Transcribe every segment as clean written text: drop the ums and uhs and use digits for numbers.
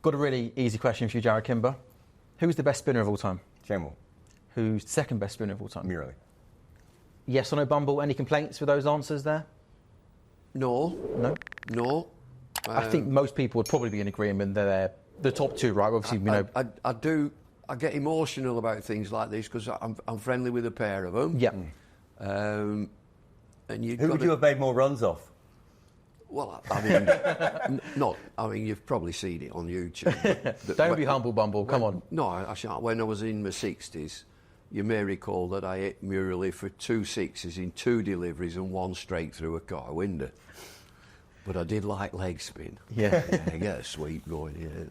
Got a really easy question for you, Jarrod Kimber. Who's the best spinner of all time? Shane Warne. Who's the second best spinner of all time? Murali. Yes or no, Bumble? Any complaints with those answers there? No. No? No. I think most people would probably be in agreement that they're the top two, right? Obviously, I get emotional about things like this because I'm friendly with a pair of them. Yeah. And Who would you have made more runs off? Well, I mean, you've probably seen it on YouTube. Don't be humble, Bumble. Come on. No, I shan't. When I was in my 60s, you may recall that I hit Murali for 2 sixes in 2 deliveries and 1 straight through a car window. But I did like leg spin. Yeah. Get a sweep going. Yeah.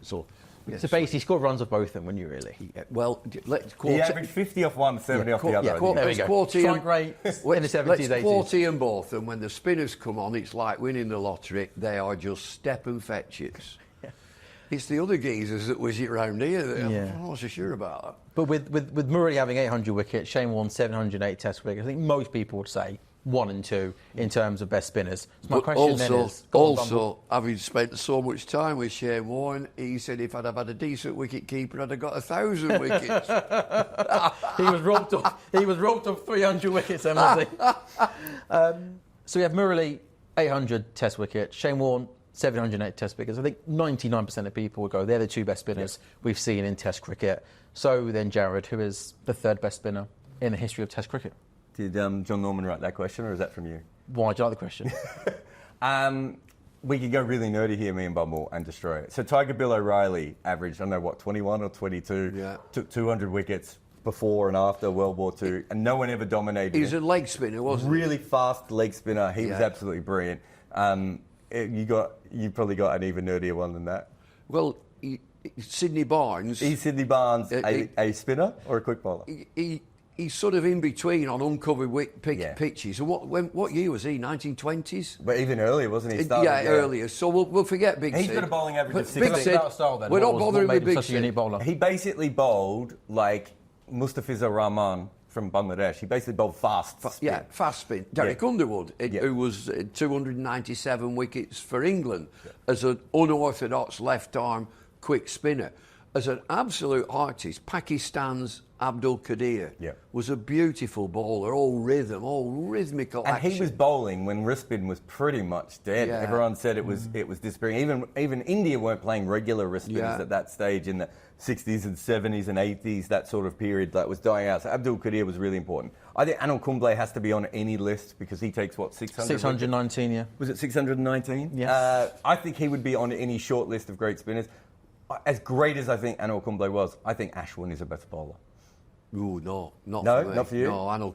So basically, he scored runs off both of them, wouldn't you, really? Yeah, well, let's quote. He averaged 50 off one, 70 off the other. Yeah, there we go. Strike rate in the 70s, 80s. Let's quote Ian both, and when the spinners come on, it's like winning the lottery. They are just step and fetch it. Yeah. It's the other geezers that whiz it round here. Yeah. I'm not so sure about that. But with Murali having 800 wickets, Shane Warne 708 Test wickets, I think most people would say 1 and 2 in terms of best spinners. So my question then is... Also, having spent so much time with Shane Warne, he said if I'd have had a decent wicket keeper, I'd have got 1,000 wickets. He was robbed of 300 wickets, then, was he? So we have Murali 800 Test wickets, Shane Warne 708 Test wickets. I think 99% of people would go, they're the 2 best spinners we've seen in Test cricket. So then, Jarrod, who is the 3rd best spinner in the history of Test cricket? Did John Norman write that question, or is that from you? Why do you like the question? We could go really nerdy here, me and Bumble, and destroy it. So Tiger Bill O'Reilly averaged, I don't know what, 21 or 22, took 200 wickets before and after World War II, and no one ever dominated him. He was a leg spinner, wasn't he? Really fast leg spinner. He was absolutely brilliant. You probably got an even nerdier one than that. Well, Sydney Barnes... Is Sydney Barnes a spinner or a quick bowler? He's sort of in between on uncovered pitches. And what year was he? 1920s? But even earlier, wasn't he? Earlier. So we'll forget Big Sid. He's got a bowling average of 6. Big Sid, we're not bothering with Big Sid. Bowler? He basically bowled like Mustafizur Rahman from Bangladesh. He basically bowled fast spin. Yeah, fast spin. Derek Underwood, who was 297 wickets for England as an unorthodox left-arm quick spinner. As an absolute artist, Pakistan's Abdul Qadir was a beautiful bowler, all rhythm, all rhythmical action. And he was bowling when wrist spin was pretty much dead. Yeah. Everyone said it was disappearing. Even India weren't playing regular wrist spinners at that stage in the 60s and 70s and 80s, that sort of period that was dying out. So Abdul Qadir was really important. I think Anil Kumble has to be on any list because he takes, 600? 619, yeah. Was it 619? Yes. I think he would be on any short list of great spinners. As great as I think Anil Kumble was, I think Ashwin is a better bowler. Ooh, no, not for me. Not for you? No, Anil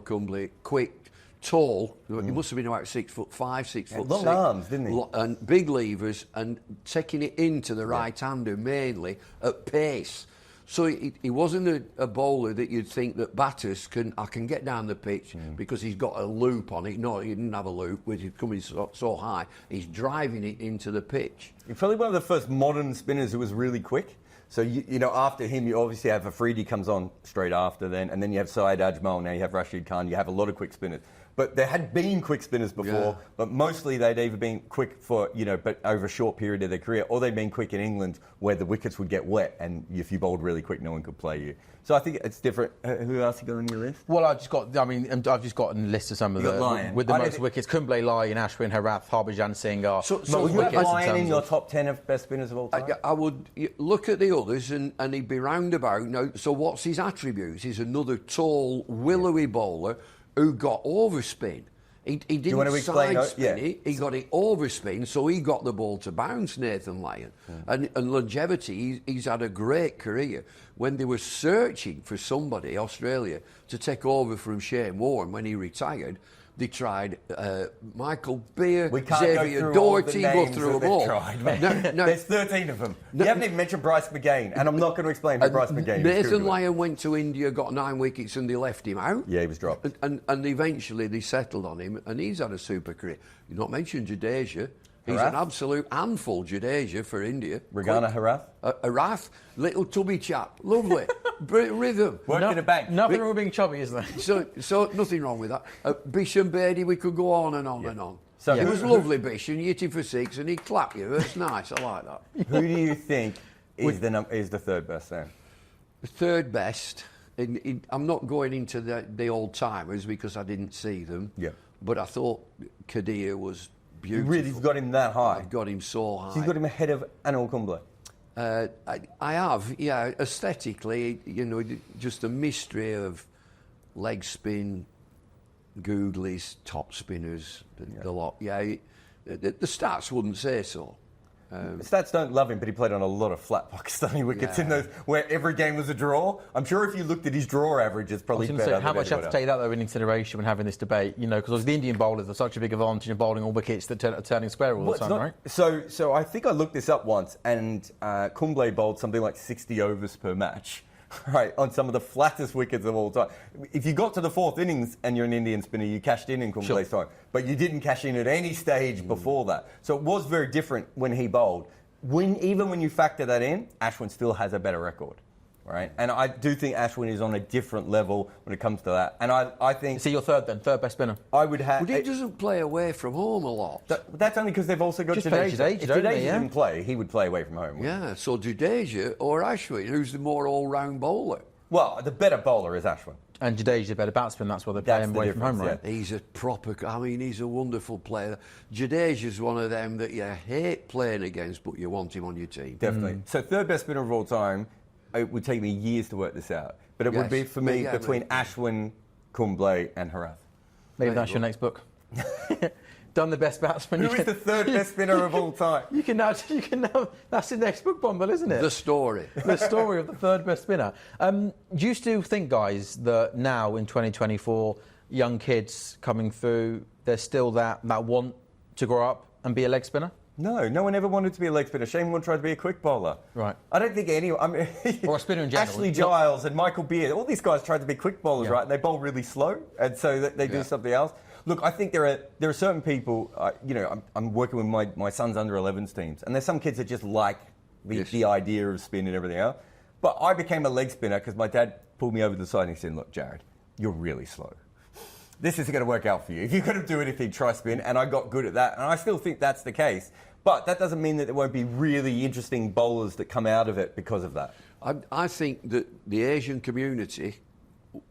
Kumble, quick, tall. He must have been about 6'5", 6'6". Long arms, didn't he? And big levers and taking it into the right-hander mainly at pace. So he wasn't a bowler that you'd think that batters can get down the pitch because he's got a loop on it. No, he didn't have a loop, which is coming so high. He's driving it into the pitch. He's probably one of the first modern spinners who was really quick. So, after him, you obviously have Afridi comes on straight after then, and then you have Syed Ajmal, now you have Rashid Khan, you have a lot of quick spinners. But there had been quick spinners before, but mostly they'd either been quick for, but over a short period of their career, or they'd been quick in England where the wickets would get wet, and if you bowled really quick, no one could play you. So I think it's different. Who else you got on your list? Well, I've just got a list of some of the with the most wickets. Kumble, Lyon, Ashwin, Herath, Harbhajan Singh are most you wickets. Have Lyon in your top 10 of best spinners of all time? I would look at the others and he'd be roundabout. Now, so what's his attributes? He's another tall, willowy bowler who got overspin. He didn't side spin it, he got it overspin, so he got the ball to bounce, Nathan Lyon. And longevity, he's had a great career. When they were searching for somebody, Australia, to take over from Shane Warne when he retired, they tried Michael Beer, Xavier Doherty, go through them all. There's 13 of them. You haven't even mentioned Bryce McGain, and I'm not going to explain who Bryce McGain is. Nathan Lyon went to India, got 9 wickets, and they left him out. Yeah, he was dropped. And eventually they settled on him, and he's had a super career. You've not mentioned Jadeja. He's an absolute handful, Jadeja, for India. Regana Herath? Herath, little tubby chap, lovely, rhythm. Working a bank. Nothing wrong with being chubby, is there? So nothing wrong with that. Bisham Bedi, we could go on and on and on. So it was lovely, Bish, and you hit him for 6 and he'd clap you. That's nice. I like that. Who do you think is the third best then? The third best. I'm not going into the old timers because I didn't see them. Yeah. But I thought Kadir was beautiful. You really got him that high? I've got him so high. So you've got him ahead of Anil Kumble? I have, yeah. Aesthetically, just a mystery of leg spin, googlies, top spinners, the lot. Yeah, the stats wouldn't say so. The stats don't love him, but he played on a lot of flat Pakistani wickets in those where every game was a draw. I'm sure if you looked at his draw average, it's probably better. Say, how much you have to take that though in consideration when having this debate? Because the Indian bowlers have such a big advantage in bowling all wickets that are turning square all the time, right? So I think I looked this up once, and Kumble bowled something like 60 overs per match. Right, on some of the flattest wickets of all time. If you got to the 4th innings and you're an Indian spinner, you cashed in Kumble's time. But you didn't cash in at any stage before that. So it was very different when he bowled. Even when you factor that in, Ashwin still has a better record. Right? And I do think Ashwin is on a different level when it comes to that. And I think... See, your third best spinner? I would have... But he doesn't play away from home a lot. That's only because they've also got Jadeja. If Jadeja didn't play, he would play away from home. Yeah, so Jadeja or Ashwin, who's the more all-round bowler? Well, the better bowler is Ashwin. And Jadeja's a better batsman, that's why they play him away from home, right? Yeah. He's a proper... he's a wonderful player. Jadeja's one of them that you hate playing against, but you want him on your team. Definitely. So third best spinner of all time... It would take me years to work this out, but it would be for me between Ashwin, Kumble, and Harath. Maybe that's your next book. Done the best batsman. Who is the third best spinner of all time? You can now. That's the next book, Bumble, isn't it? The story. The story of the third best spinner. Do you still think, guys, that now in 2024, young kids coming through, there's still that want to grow up and be a leg spinner? No one ever wanted to be a leg spinner. Shane Warne tried to be a quick bowler. Right. I don't think anyone... or a spinner in general. Ashley Giles and Michael Beard, all these guys tried to be quick bowlers, right? And they bowl really slow, and so they do something else. Look, I think there are certain people... I'm working with my son's under-11s teams, and there's some kids that just like the idea of spin and everything else. But I became a leg spinner because my dad pulled me over to the side and he said, "Look, Jarrod, you're really slow. This isn't going to work out for you. If you're going to do anything, try spin." And I got good at that, and I still think that's the case. But that doesn't mean that there won't be really interesting bowlers that come out of it because of that. I think that the Asian community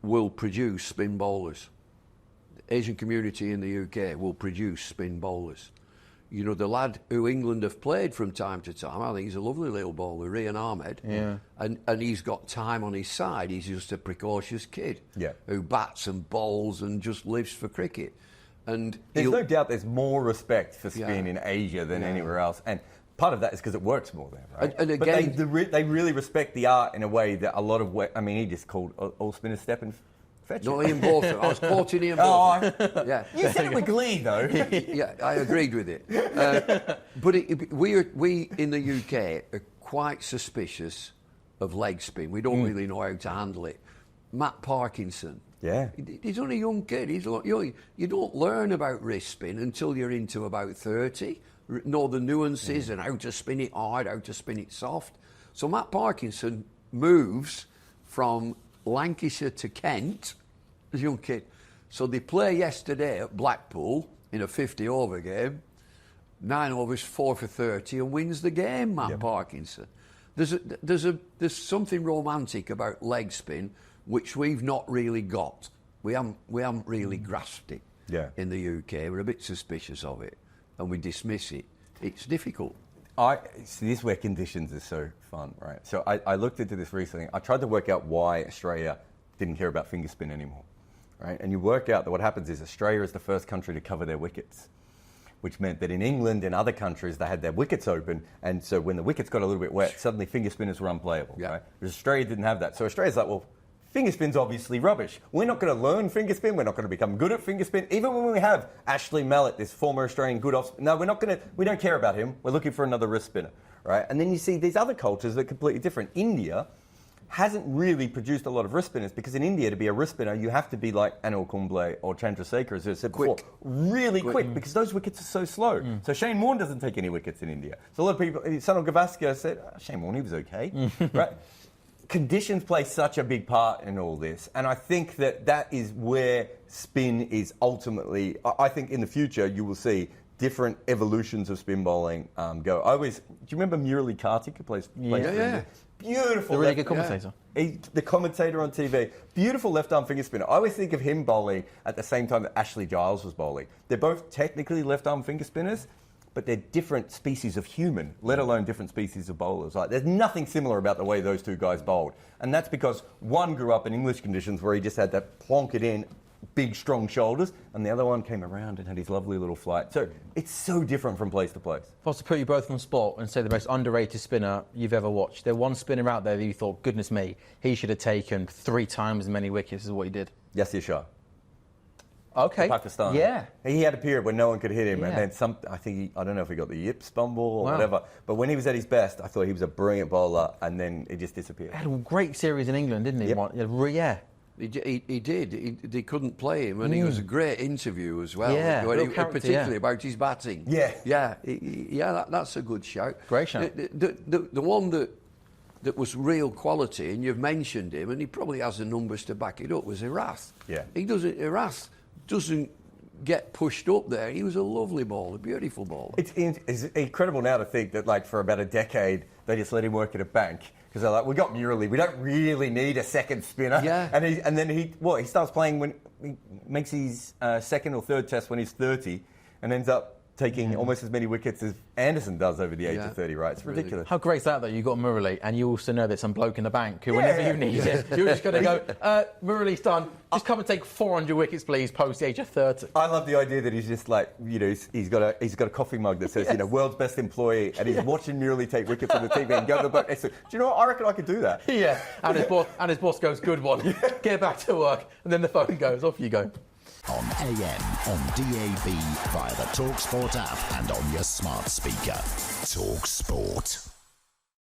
will produce spin bowlers. The Asian community in the UK will produce spin bowlers. The lad who England have played from time to time, I think he's a lovely little bowler, Rian Ahmed. Yeah. And he's got time on his side. He's just a precocious kid who bats and bowls and just lives for cricket. And there's no doubt there's more respect for spin in Asia than anywhere else. And part of that is because it works more there, right? And again, but they really respect the art in a way that a lot of... he just called all spinners step and fetch it. No, Ian Bolton. I was quoting Ian Bolton. You said it with glee, though. Yeah, I agreed with it. But we in the UK are quite suspicious of leg spin. We don't really know how to handle it. Matt Parkinson. Yeah. He's only a young kid. You don't learn about wrist spin until you're into about 30. Know the nuances and how to spin it hard, how to spin it soft. So Matt Parkinson moves from Lancashire to Kent as a young kid. So they play yesterday at Blackpool in a 50-over game. 9 overs, 4 for 30, and wins the game, Matt Parkinson. There's something romantic about leg spin which we've not really got. We haven't really grasped it in the UK. We're a bit suspicious of it, and we dismiss it. It's difficult. See, this is where conditions are so fun, right? So I looked into this recently. I tried to work out why Australia didn't care about finger spin anymore, right? And you work out that what happens is Australia is the first country to cover their wickets, which meant that in England and other countries they had their wickets open, and so when the wickets got a little bit wet, suddenly finger spinners were unplayable, right? Because Australia didn't have that. So Australia's like, well, finger spin's obviously rubbish. We're not going to learn finger spin. We're not going to become good at finger spin. Even when we have Ashley Mallett, this former Australian good off. No, we don't care about him. We're looking for another wrist spinner, right? And then you see these other cultures that are completely different. India hasn't really produced a lot of wrist spinners because in India, to be a wrist spinner, you have to be like Anil Kumble or Chandrasekhar, as I said before. Really quick because those wickets are so slow. So Shane Warne doesn't take any wickets in India. So a lot of people, Sunil Gavaskar said, Shane Warne, he was okay, right? conditions play such a big part in all this, and I think that is where spin is ultimately. I think in the future you will see different evolutions of spin bowling go. Do you remember Murali Kartik, who plays? Yeah. Beautiful. The really good commentator. The commentator on TV. Beautiful left-arm finger spinner. I always think of him bowling at the same time that Ashley Giles was bowling. They're both technically left-arm finger spinners, but they're different species of human, let alone different species of bowlers. Like, there's nothing similar about the way those two guys bowled. And that's because one grew up in English conditions where he just had to plonk it in, big, strong shoulders, and the other one came around and had his lovely little flight. So it's so different from place to place. If I was to put you both on spot and say the most underrated spinner you've ever watched, there's one spinner out there that you thought, goodness me, he should have taken 3 times as many wickets as what he did. Yasir Shah. Okay. Pakistan. Yeah. He had a period when no one could hit him, and then I don't know if he got the yips bumble or whatever, but when he was at his best, I thought he was a brilliant bowler, and then it just disappeared. He had a great series in England, didn't he? Yep. Yeah. He did. They couldn't play him, and he was a great interview as well. Yeah, particularly about his batting. Yeah. That's a good shout. Great shout. The one that was real quality, and you've mentioned him, and he probably has the numbers to back it up, was Erath. Yeah. Erath doesn't get pushed up there. He was a lovely bowler, a beautiful bowler. It's incredible now to think that, like, for about a decade, they just let him work at a bank. Because they're like, we got Murali, we don't really need a second spinner. Yeah. And then he starts playing when he makes his second or third test when he's 30 and ends up taking almost as many wickets as Anderson does over the age of 30, right? It's ridiculous. How great is that, though? You got Murali, and you also know there's some bloke in the bank who, whenever you need it, you're just going to go, Murali's done. Just come and take 400 wickets, please, post the age of 30. I love the idea that he's just like, he's got a coffee mug that says, world's best employee, and he's watching Murali take wickets on the TV and go to the boat. Do you know what? I reckon I could do that. Yeah, and his boss goes, good one. Get back to work, and then the phone goes, off you go. On AM, on DAB, via the talkSPORT app and on your smart speaker. talkSPORT.